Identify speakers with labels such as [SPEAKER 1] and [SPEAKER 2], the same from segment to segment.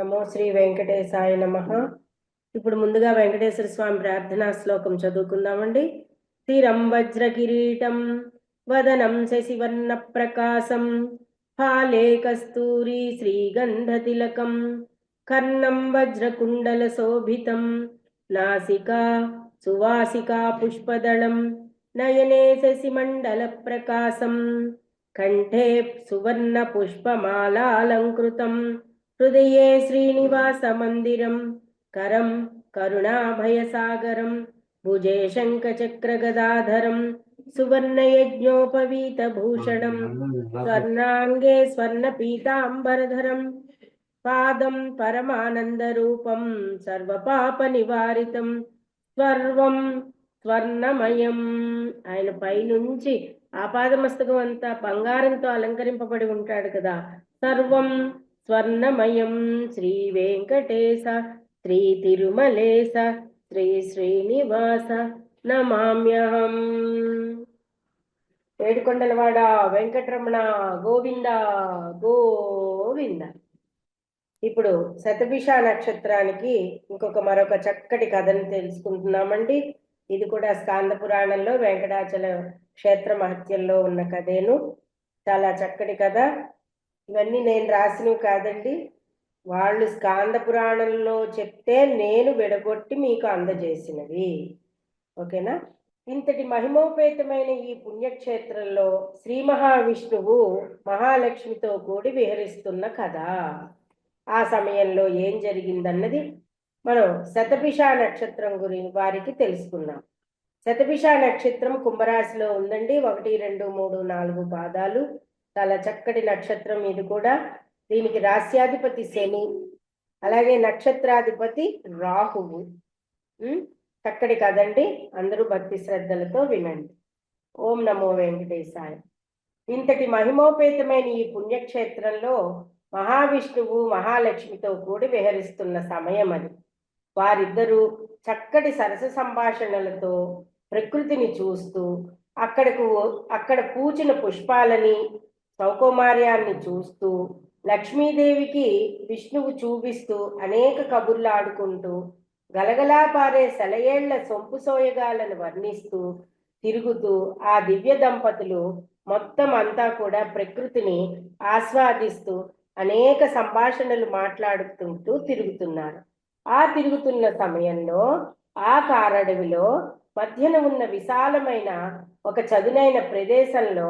[SPEAKER 1] నమో శ్రీ వెంకటేశాయ నమః. ఇప్పుడు ముందుగా వెంకటేశ్వర స్వామి ప్రార్థనా శ్లోకం చదువుకుందామండి. స్థిరం వజ్ర కిరీటం వదనం శశివర్ణ ప్రకాశం ఫాలే కస్తూరి శ్రీగంధ తిలకం కర్ణం వజ్రకుండల శోభితం నాసికా సువాసికా పుష్పదళం నయనే శశిమండల ప్రకాశం కంఠే సువర్ణ పుష్పమాలాలంకృతం హృదయే శ్రీనివాస మందిరం కరం కరుణాభయసాగరం భుజే శంఖచక్రగదాధరం సువర్ణయజ్ఞోపవీత భూషణం స్వర్ణాంగే స్వర్ణ పీతాంబరధరం పాదం పరమానందరూపం సర్వపాప నివారితం స్వర్వం స్వర్ణమయం. ఆయన పైనుంచి ఆపాదమస్తకం అంతా బంగారంతో అలంకరింపబడి ఉంటాడు కదా. సర్వం స్వర్ణమయం. శ్రీ వెంకటేశ శ్రీ తిరుమలేశ శ్రీ శ్రీనివాస నమామ్యహం. ఏడుకొండలవాడ వెంకటరమణ గోవింద గోవింద. ఇప్పుడు శతభిష నక్షత్రానికి మరొక చక్కటి కథను తెలుసుకుంటున్నామండి. ఇది కూడా స్కాంద పురాణంలో వెంకటాచల క్షేత్ర మహత్యంలో ఉన్న కథేను. చాలా చక్కటి కథ. ఇవన్నీ నేను రాసినవి కాదండి, వాళ్ళు స్కాంద పురాణంలో చెప్తే నేను విడగొట్టి మీకు అందజేసినవి. ఓకేనా? ఇంతటి మహిమోపేతమైన ఈ పుణ్యక్షేత్రంలో శ్రీ మహావిష్ణువు మహాలక్ష్మితో కూడి విహరిస్తున్న కథ. ఆ సమయంలో ఏం జరిగిందన్నది మనం శతభిష నక్షత్రం వారికి తెలుసుకున్నాం. శతభిష నక్షత్రం కుంభరాశిలో ఉందండి. 1, 2, 3, 4 పాదాలు. చాలా చక్కటి నక్షత్రం ఇది కూడా. దీనికి రాశ్యాధిపతి శని, అలాగే నక్షత్రాధిపతి రాహువు. చక్కటి కదండి, అందరూ భక్తి శ్రద్ధలతో వినండి. ఓం నమో వెంకటేశాయ. ఇంతటి మహిమోపేతమైన ఈ పుణ్యక్షేత్రంలో మహావిష్ణువు మహాలక్ష్మితో కూడి విహరిస్తున్న సమయం అది. వారిద్దరూ చక్కటి సరస సంభాషణలతో ప్రకృతిని చూస్తూ అక్కడ పూచిన పుష్పాలని సౌకుమార్యాన్ని చూస్తూ లక్ష్మీదేవికి విష్ణువు చూపిస్తూ అనేక కబుర్లు ఆడుకుంటూ గలగలా పారే సెలయేళ్ల సొంపు సోయగాలను వర్ణిస్తూ తిరుగుతూ ఆ దివ్య దంపతులు మొత్తం అంతా కూడా ప్రకృతిని ఆస్వాదిస్తూ అనేక సంభాషణలు మాట్లాడుతుంటూ తిరుగుతున్నారు. ఆ తిరుగుతున్న సమయంలో ఆ కారడవిలో మధ్యన ఉన్న విశాలమైన ఒక చదునైన ప్రదేశంలో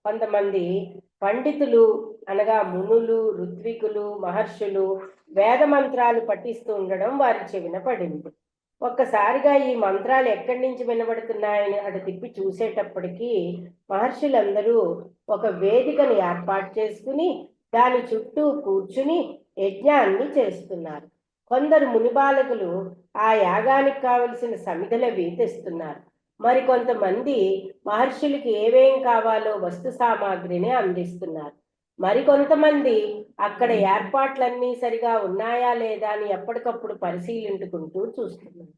[SPEAKER 1] కొంతమంది పండితులు అనగా మునులు, ఋత్వికులు, మహర్షులు వేద మంత్రాలు పఠిస్తూ ఉండడం వారి చెవిన పడింది. ఒక్కసారిగా ఈ మంత్రాలు ఎక్కడి నుంచి వినబడుతున్నాయని అటు తిప్పి చూసేటప్పటికీ మహర్షులందరూ ఒక వేదికని ఏర్పాటు చేసుకుని దాని చుట్టూ కూర్చుని యజ్ఞాన్ని చేస్తున్నారు. కొందరు మునిబాలకులు ఆ యాగానికి కావలసిన సమిధలవి తెస్తున్నారు. మరికొంతమంది మహర్షులకి ఏవేం కావాలో వస్తు సామాగ్రిని అందిస్తున్నారు. మరికొంతమంది అక్కడ ఏర్పాట్లన్నీ సరిగా ఉన్నాయా లేదా అని ఎప్పటికప్పుడు పరిశీలించుకుంటూ చూస్తున్నారు.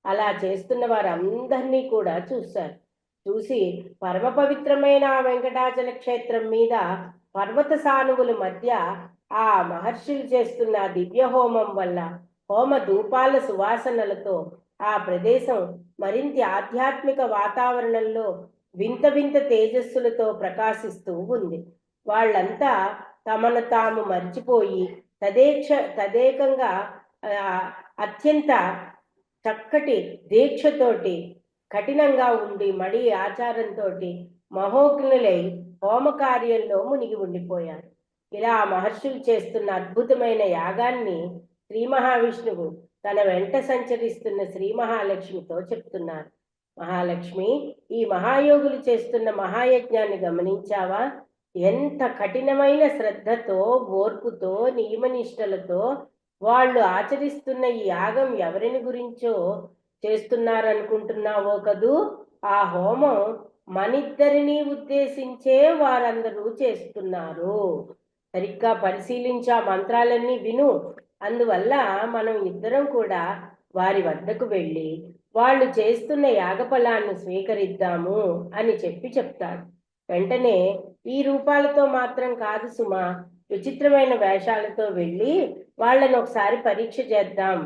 [SPEAKER 1] అలా చేస్తున్న వారందరినీ కూడా చూశారు. చూసి పరమ పవిత్రమైన ఆ వెంకటాచల క్షేత్రం మీద పర్వత సానువుల మధ్య ఆ మహర్షులు చేస్తున్న దివ్య హోమం వల్ల హోమ ధూపాల సువాసనలతో ఆ ప్రదేశం మరింత ఆధ్యాత్మిక వాతావరణంలో వింత వింత తేజస్సులతో ప్రకాశిస్తూ ఉంది. వాళ్ళంతా తమను తాము మర్చిపోయి తదేకంగా అత్యంత చక్కటి దీక్షతోటి కఠినంగా ఉండి మడి ఆచారంతో మహోగ్నులై హోమ కార్యంలో మునిగి ఉండిపోయారు. ఇలా మహర్షులు చేస్తున్న అద్భుతమైన యాగాన్ని శ్రీ మహావిష్ణువు తన వెంట సంచరిస్తున్న శ్రీ మహాలక్ష్మితో చెప్తున్నారు. మహాలక్ష్మి, ఈ మహాయోగులు చేస్తున్న మహాయజ్ఞాన్ని గమనించావా? ఎంత కఠినమైన శ్రద్ధతో, ఓర్పుతో, నియమనిష్టలతో వాళ్ళు ఆచరిస్తున్న ఈ యాగం ఎవరిని గురించో చేస్తున్నారనుకుంటున్నావో కదూ? ఆ హోమం మనిద్దరినీ ఉద్దేశించే వారందరూ చేస్తున్నారు. సరిగ్గా పరిశీలించి ఆ మంత్రాలన్నీ విను. అందువల్ల మనం ఇద్దరం కూడా వారి వద్దకు వెళ్ళి వాళ్ళు చేస్తున్న యాగఫలాన్ని స్వీకరిద్దాము అని చెప్తాడు. వెంటనే ఈ రూపాలతో మాత్రం కాదు సుమా, విచిత్రమైన వేషాలతో వెళ్ళి వాళ్ళని ఒకసారి పరీక్ష చేద్దాం,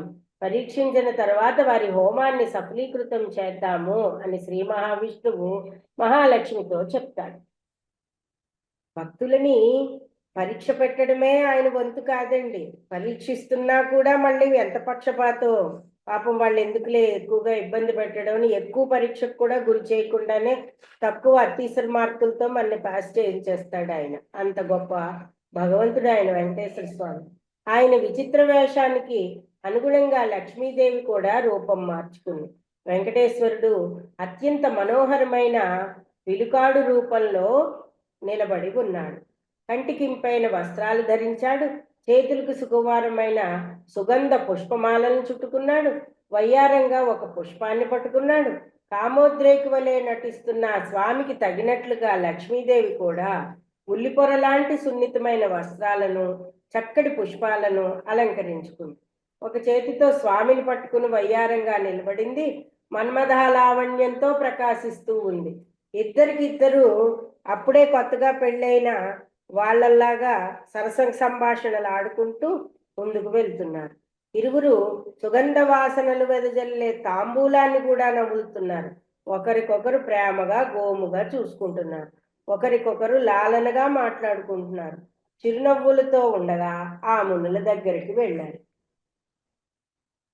[SPEAKER 1] పరీక్షించిన తర్వాత వారి హోమాన్ని సఫలీకృతం చేద్దాము అని శ్రీ మహావిష్ణువు మహాలక్ష్మితో చెప్తాడు. భక్తులని పరీక్ష పెట్టడమే ఆయన వంతు కాదండి, పరీక్షిస్తున్నా కూడా మళ్ళీ ఎంత పక్షపాతో, పాపం వాళ్ళు ఎందుకులే ఎక్కువగా ఇబ్బంది పెట్టడం అని ఎక్కువ పరీక్షకు కూడా గురి చేయకుండానే తక్కువ అత్యవసర మార్కులతో మనల్ని పాస్ చేయించేస్తాడు ఆయన. అంత గొప్ప భగవంతుడు ఆయన వెంకటేశ్వర స్వామి. ఆయన విచిత్ర వేషానికి అనుగుణంగా లక్ష్మీదేవి కూడా రూపం మార్చుకుంది. వెంకటేశ్వరుడు అత్యంత మనోహరమైన విలుకాడు రూపంలో నిలబడి ఉన్నాడు. కంటికింపైన వస్త్రాలు ధరించాడు, చేతులకు సుకుమారమైన సుగంధ పుష్పమాలను చుట్టుకున్నాడు, వయ్యారంగా ఒక పుష్పాన్ని పట్టుకున్నాడు. కామోద్రేకి వలె నటిస్తున్న స్వామికి తగినట్లుగా లక్ష్మీదేవి కూడా ఉల్లిపొరలాంటి సున్నితమైన వస్త్రాలను చక్కటి పుష్పాలను అలంకరించుకుంది. ఒక చేతితో స్వామిని పట్టుకుని వయ్యారంగా నిలబడింది, మన్మథాలావణ్యంతో ప్రకాశిస్తూ ఉంది. ఇద్దరికిద్దరు అప్పుడే కొత్తగా పెళ్ళైన వాళ్ళల్లాగా సరస సంభాషణలు ఆడుకుంటూ ముందుకు వెళ్తున్నారు. ఇరువురు సుగంధ వాసనలు వెదజల్లే తాంబూలాన్ని కూడా నములుతున్నారు. ఒకరికొకరు ప్రేమగా గోముగా చూసుకుంటున్నారు, ఒకరికొకరు లాలనగా మాట్లాడుకుంటున్నారు. చిరునవ్వులతో ఉండగా ఆ మునుల దగ్గరికి వెళ్ళారు.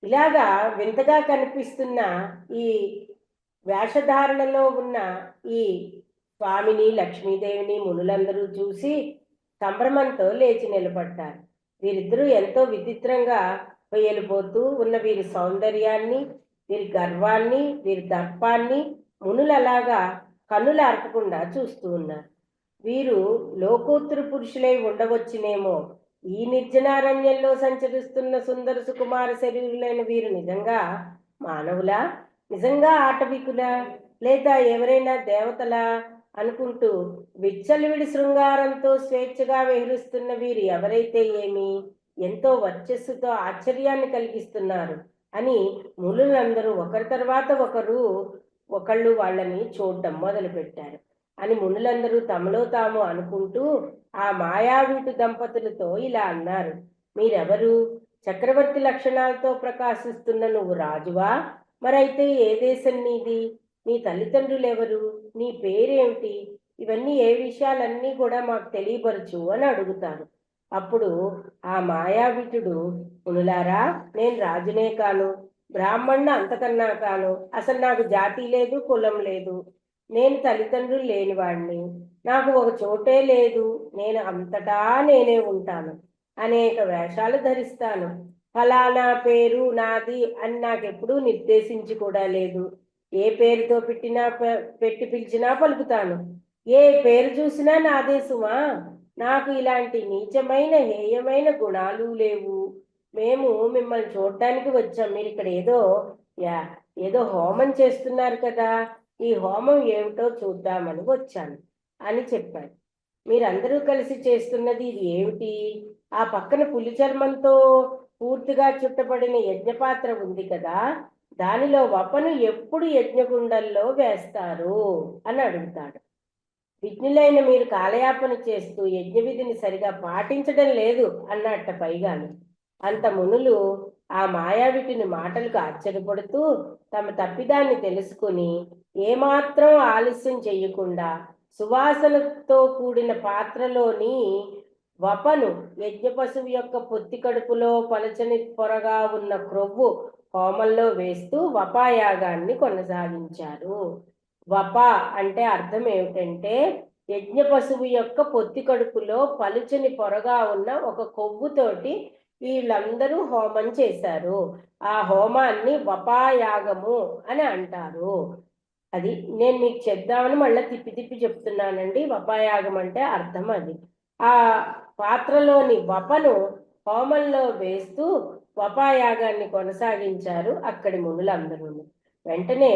[SPEAKER 1] ఇలాగా వింతగా కనిపిస్తున్న ఈ వేషధారణలో ఉన్న ఈ స్వామిని లక్ష్మీదేవిని మునులందరూ చూసి సంభ్రమంతో లేచి నిలబడ్డారు. వీరిద్దరూ ఎంతో విచిత్రంగా వెళ్ళిపోతూ ఉన్న వీరి సౌందర్యాన్ని, వీరి గర్వాన్ని, వీరి దర్పాన్ని మునులు అలాగా కన్నులు అర్పకుండా చూస్తూ ఉన్నారు. వీరు లోకోత్తర పురుషులై ఉండవచ్చునేమో, ఈ నిర్జనారణ్యంలో సంచరిస్తున్న సుందర సుకుమార శరీరులైన వీరు నిజంగా మానవులా, నిజంగా ఆటవికులా, లేదా ఎవరైనా దేవతలా అనుకుంటూ విచ్చలవిడి శృంగారంతో స్వేచ్ఛగా విహరిస్తున్న వీరు ఎవరైతే ఏమి, ఎంతో వర్చస్సుతో ఆశ్చర్యాన్ని కలిగిస్తున్నారు అని మునులందరూ ఒకరి తర్వాత ఒకళ్ళు వాళ్ళని చూడడం మొదలుపెట్టారు అని మునులందరూ తమలో తాము అనుకుంటూ ఆ మాయావీటు దంపతులతో ఇలా అన్నారు. మీరెవరు? చక్రవర్తి లక్షణాలతో ప్రకాశిస్తున్న నువ్వు రాజువా? మరైతే ఏ దేశం నీది? నీ తల్లిదండ్రులు ఎవరు? నీ పేరేమిటి? ఇవన్నీ ఏ విషయాలన్నీ కూడా మాకు తెలియపరచు అని అడుగుతారు. అప్పుడు ఆ మాయావిటుడు, మునులారా, నేను రాజునే కాను, బ్రాహ్మణ అంతకన్నా కాను, అసలు నాకు జాతి లేదు, కులం లేదు, నేను తల్లిదండ్రులు లేనివాడిని, నాకు ఒక చోటే లేదు, నేను అంతటా నేనే ఉంటాను, అనేక వేషాలు ధరిస్తాను, ఫలానా పేరు నాది అని నాకెప్పుడూ నిర్దేశించి కూడా లేదు, ఏ పేరుతో పెట్టి పిలిచినా పలుకుతాను, ఏ పేరు చూసినా నాదే సుమా, నాకు ఇలాంటి నీచమైన హేయమైన గుణాలు లేవు, మేము మిమ్మల్ని చూడటానికి వచ్చాం, మీరు ఇక్కడ ఏదో హోమం చేస్తున్నారు కదా, ఈ హోమం ఏమిటో చూద్దామని వచ్చాను అని చెప్పాడు. మీరందరూ కలిసి చేస్తున్నది ఇది ఏమిటి? ఆ పక్కన పులి చర్మంతో పూర్తిగా చుట్టబడిన యజ్ఞపాత్ర ఉంది కదా, దానిలో వపను ఎప్పుడు యజ్ఞగుండల్లో వేస్తారు అని అడుగుతాడు. విఘ్నులైన మీరు కాలయాపన చేస్తూ యజ్ఞ విధిని సరిగా పాటించడం లేదు అన్నట్ట. పైగాను అంత మునులు ఆ మాయావిటిని మాటలకు ఆశ్చర్యపడుతూ తమ తప్పిదాన్ని తెలుసుకుని ఏమాత్రం ఆలస్యం చెయ్యకుండా సువాసనతో కూడిన పాత్రలోని వపను యజ్ఞ పశువు యొక్క పొత్తి కడుపులో పలచని పొరగా ఉన్న క్రొవ్వు హోమంలో వేస్తూ వపాయాగాన్ని కొనసాగించారు. వప అంటే అర్థం ఏమిటంటే యజ్ఞ పశువు యొక్క పొత్తి కడుపులో పలుచని పొరగా ఉన్న ఒక కొవ్వుతోటి వీళ్ళందరూ హోమం చేశారు. ఆ హోమాన్ని వపాయాగము అని అంటారు. అది నేను మీకు చెప్దామని మళ్ళీ తిప్పి చెప్తున్నానండి. వపాయాగం అంటే అర్థం అది. ఆ పాత్రలోని వపను హోమంలో వేస్తూ వపాయాగాన్ని కొనసాగించారు అక్కడి మునులందరూ. వెంటనే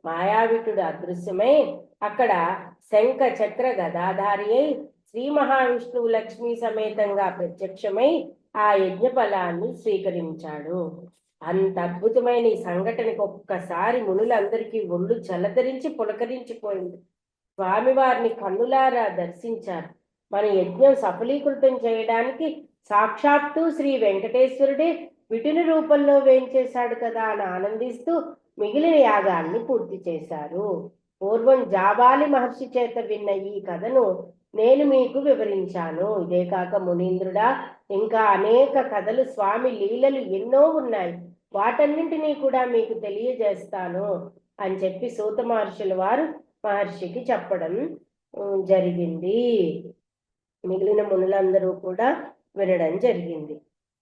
[SPEAKER 1] మాయావిటుడు అదృశ్యమై అక్కడ శంఖ చక్ర గదాధారి అయి శ్రీ మహావిష్ణువు లక్ష్మీ సమేతంగా ప్రత్యక్షమై ఆ యజ్ఞ ఫలాన్ని స్వీకరించాడు. అంత అద్భుతమైన ఈ సంఘటనకి ఒక్కసారి మునులందరికీ ఒళ్ళు జలధరించి పులకరించిపోయింది. స్వామివారిని కన్నులారా దర్శించారు. మన యజ్ఞం సఫలీకృతం చేయడానికి సాక్షాత్తు శ్రీ వెంకటేశ్వరుడే విటుని రూపంలో వేంచేశాడు కదా అని ఆనందిస్తూ మిగిలిన యాగాన్ని పూర్తి చేశారు. పూర్వం జాబాలి మహర్షి చేత విన్న ఈ కథను నేను మీకు వివరించాను. ఇదే కాక మునీంద్రుడా, ఇంకా అనేక కథలు, స్వామి లీలలు ఎన్నో ఉన్నాయి, వాటన్నింటినీ కూడా మీకు తెలియజేస్తాను అని చెప్పి సూత మహర్షికి చెప్పడం జరిగింది. మిగిలిన మునులందరూ కూడా వినడం జరిగింది.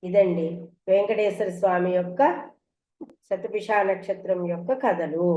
[SPEAKER 1] ఇదండి వెంకటేశ్వర స్వామి యొక్క శతభిష నక్షత్రం యొక్క కథలు.